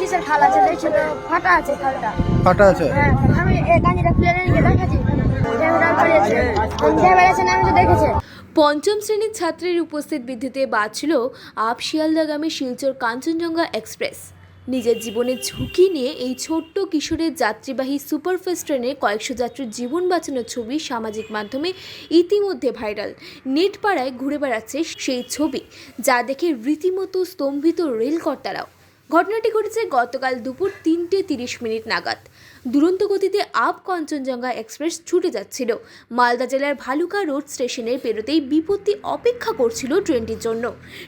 কিসের খাল আছে দেখছি তো ফাটা আছে খালটা। ফাটা আছে? হ্যাঁ, আমি এই গাড়িটা খুলে নিয়ে দেখাচ্ছি। ড্রাইভার পালিয়েছে, ড্রাইভার এসে আমি তো দেখেছি। পঞ্চম শ্রেণীর ছাত্রের উপস্থিত বিদ্যুতে বাঁচল আপ শিয়ালদাগামী শিলচর কাঞ্চনজঙ্ঘা এক্সপ্রেস। নিজের জীবনের ঝুঁকি নিয়ে এই ছোট্ট কিশোরের যাত্রীবাহী সুপারফাস্ট ট্রেনে কয়েকশো যাত্রীর জীবন বাঁচানোর ছবি সামাজিক মাধ্যমে ইতিমধ্যে ভাইরাল। নেট পাড়ায় ঘুরে বেড়াচ্ছে সেই ছবি, যা দেখে রীতিমতো স্তম্ভিত রেলকর্তারাও। ঘটনাটি ঘটেছে গতকাল দুপুর 3:30 নাগাদ। দুরন্ত গতিতে আপ কাঞ্চনজঙ্ঘা এক্সপ্রেস ছুটে যাচ্ছিল। মালদা জেলার ভালুকা রোড স্টেশনের পেরোতেই বিপত্তি অপেক্ষা করছিল ট্রেনটির জন্য।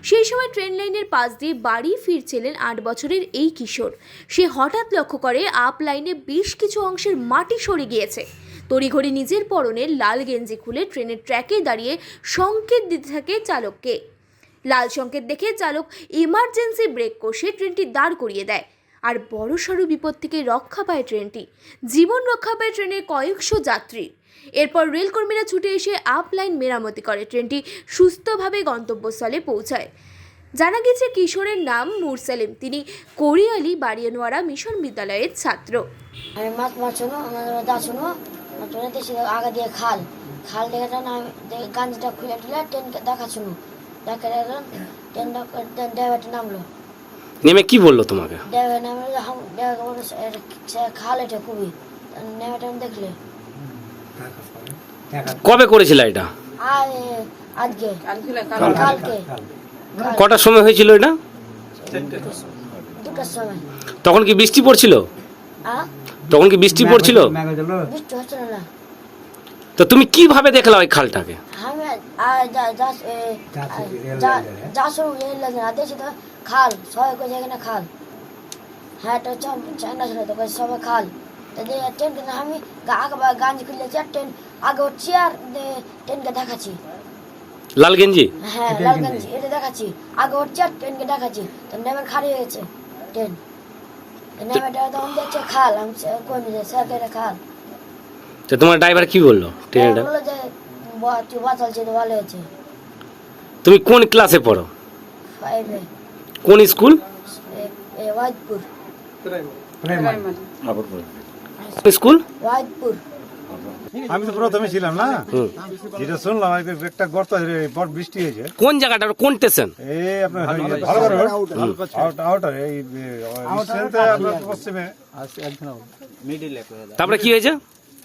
সেই সময় ট্রেন লাইনের পাশ দিয়ে বাড়ি ফিরছিলেন 8 বছরের এই কিশোর। সে হঠাৎ লক্ষ্য করে আপ লাইনে বেশ কিছু অংশের মাটি সরে গিয়েছে। তড়িঘড়ি নিজের পরনের লাল গেঞ্জি খুলে ট্রেনের ট্র্যাকে দাঁড়িয়ে সংকেত দিতে থাকে চালককে। লাল সংকেত দেখে চালক ইমার্জেন্সি ব্রেক কষে ট্রেনটি দাঁড় করিয়ে দেয়। আর বড়সড় বিপদ থেকে রক্ষা পায় ট্রেনটি। জীবন রক্ষা পায় ট্রেনের কয়েকশো যাত্রী। এরপর রেলকর্মীরা ছুটে এসে আপ লাইন মেরামতি করে ট্রেনটি সুস্থভাবে গন্তব্যস্থলে পৌঁছায়। জানা গেছে কিশোরের নাম মুরসালিম। তিনি কোরিয়ালি বাড়িয়ানোয়ারা মিশন বিদ্যালয়ের ছাত্র। আমি মাছ মারছিল, আমাদের যাচ্ছিল, ট্রেনে দেখছি আগে দিয়ে খাল দেখে আমি গাঞ্জিটা খুলে টুলে ট্রেনকে দেখাচ্ছিল। দেখে ড্রাইভারটা নামলো। নেমে কি বললো তোমাকে? ড্রাইভার নামলো, ড্রাইভার বললো খাল এটা খুবই। ড্রাইভারটা দেখলে কবে করেছিল এটা? আজকে কালকে। কটার সময় হয়েছিল এটা? 2টার সময়। তখন কি বৃষ্টি পড়ছিল? তখন কি বৃষ্টি পড়ছিল? বৃষ্টি হচ্ছিল না। তো তুমি কিভাবে দেখলা ওই খালটাকে? আমি দেখছি তো খাল, সবাই কই জায়গা না খাল। হ্যাঁ, তো চাইনা ছিল তো সবাই খাল। ট্রেন আমি গাঞ্জি খুললে ট্রেন আগে হচ্ছে আর ট্রেনকে দেখাচ্ছি। লাল গেঞ্জি? হ্যাঁ, লাল গেঞ্জি এটা দেখাচ্ছি। আগে হচ্ছে আর ট্রেনকে দেখাচ্ছি। তো নেমের খালি হয়ে গেছে ট্রেন। নেমেটা তখন দেখছে খাল। আমি কই নিয়ে স্যার খাল। তো তোমার ড্রাইভার কি বললো? ট্রেনটা বললো যে তুই বাঁচালছিস তো ভালো হয়েছে। তুমি কোন ক্লাসে পড়ো? 5-এ। কোন স্কুল? ওয়াইদপুর। স্কুল? ওয়াইদপুর। আমি তো প্রথমে ছিলাম না, যেটা শুনলাম একটা গর্ত বড় বৃষ্টি হয়েছে। কোন জায়গাটা? কোন স্টেশন? এই আপনার আউটার, এই আপনার পশ্চিমে। তারপরে কি হয়েছে?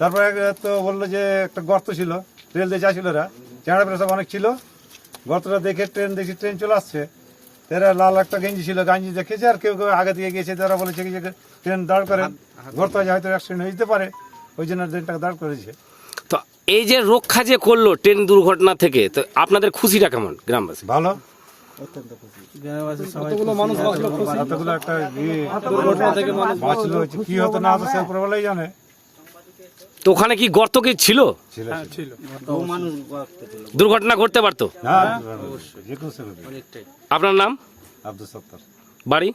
তারপরে তো বললো যে একটা গর্ত ছিল, রেল দিয়ে যাচ্ছিল ওরা, চেঁড়া পেড়া সব অনেক ছিল। গর্তটা দেখে ট্রেন দেখছি ট্রেন চলে আসছে। তারা লাল একটা গেঞ্জি ছিল, গেঞ্জি দেখেছে। আর কেউ কেউ আগে দিয়ে গেছে, তারা বলেছে কি যে ট্রেন দাঁড় করে, গর্ত হয়তো অ্যাক্সিডেন্ট হয়ে যেতে পারে, ওই জন্য ট্রেনটাকে দাঁড় করেছে। তো এই যে রক্ষা যে করলো ট্রেন দুর্ঘটনা থেকে, তো আপনাদের খুশিটা কেমন গ্রামবাসী? ভালো, এতগুলো একটা বাঁচলো, কি হতো না হতো সে উপরবেলাই জানে। তো ওখানে কি গর্ত কি ছিল? দুর্ঘটনা ঘটতে পারতো? যে কোনো। আপনার নাম? আব্দুল সত্তার। বাড়ি?